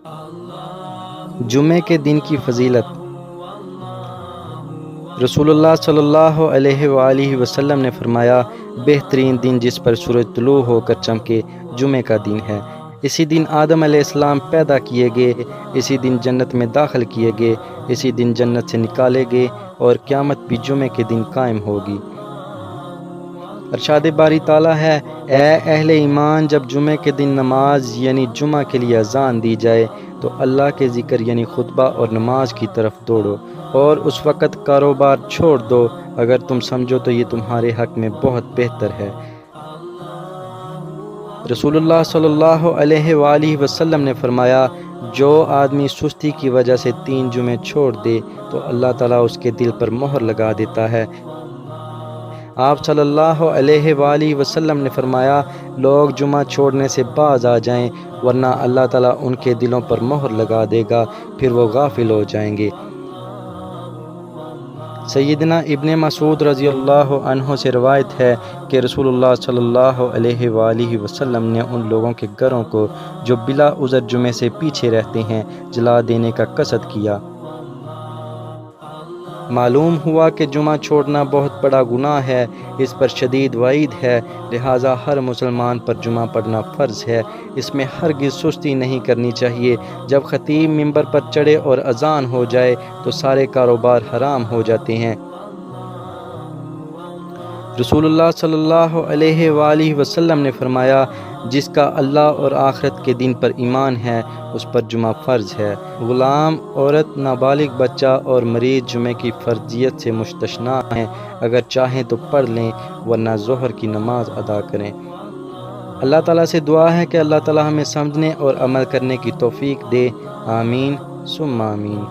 جمعے کے دن کی فضیلت۔ رسول اللہ صلی اللہ علیہ وآلہ وسلم نے فرمایا، بہترین دن جس پر سورج طلوع ہو کر چمکے جمعے کا دن ہے۔ اسی دن آدم علیہ السلام پیدا کیے گئے، اسی دن جنت میں داخل کیے گئے، اسی دن جنت سے نکالے گئے، اور قیامت بھی جمعے کے دن قائم ہوگی۔ ارشاد باری تعالیٰ ہے، اے اہل ایمان، جب جمعے کے دن نماز یعنی جمعہ کے لیے اذان دی جائے تو اللہ کے ذکر یعنی خطبہ اور نماز کی طرف دوڑو، اور اس وقت کاروبار چھوڑ دو اگر تم سمجھو تو یہ تمہارے حق میں بہت بہتر ہے۔ رسول اللہ صلی اللہ علیہ وآلہ وسلم نے فرمایا، جو آدمی سستی کی وجہ سے 3 جمعے چھوڑ دے تو اللہ تعالیٰ اس کے دل پر مہر لگا دیتا ہے۔ آپ صلی اللہ علیہ وآلہ وسلم نے فرمایا، لوگ جمعہ چھوڑنے سے باز آ جائیں ورنہ اللہ تعالیٰ ان کے دلوں پر مہر لگا دے گا، پھر وہ غافل ہو جائیں گے۔ سیدنا ابن مسعود رضی اللہ عنہ سے روایت ہے کہ رسول اللہ صلی اللہ علیہ وآلہ وسلم نے ان لوگوں کے گھروں کو جو بلا عذر جمعے سے پیچھے رہتے ہیں جلا دینے کا قصد کیا۔ معلوم ہوا کہ جمعہ چھوڑنا بہت بڑا گناہ ہے، اس پر شدید وعید ہے، لہٰذا ہر مسلمان پر جمعہ پڑھنا فرض ہے۔ اس میں ہرگز سستی نہیں کرنی چاہیے۔ جب خطیب ممبر پر چڑھے اور اذان ہو جائے تو سارے کاروبار حرام ہو جاتے ہیں۔ رسول اللہ صلی اللہ علیہ وآلہ وسلم نے فرمایا، جس کا اللہ اور آخرت کے دن پر ایمان ہے اس پر جمعہ فرض ہے۔ غلام، عورت، نابالغ بچہ اور مریض جمعے کی فرضیت سے مستثنیٰ ہیں، اگر چاہیں تو پڑھ لیں ورنہ ظہر کی نماز ادا کریں۔ اللہ تعالیٰ سے دعا ہے کہ اللہ تعالیٰ ہمیں سمجھنے اور عمل کرنے کی توفیق دے، آمین ثم آمین۔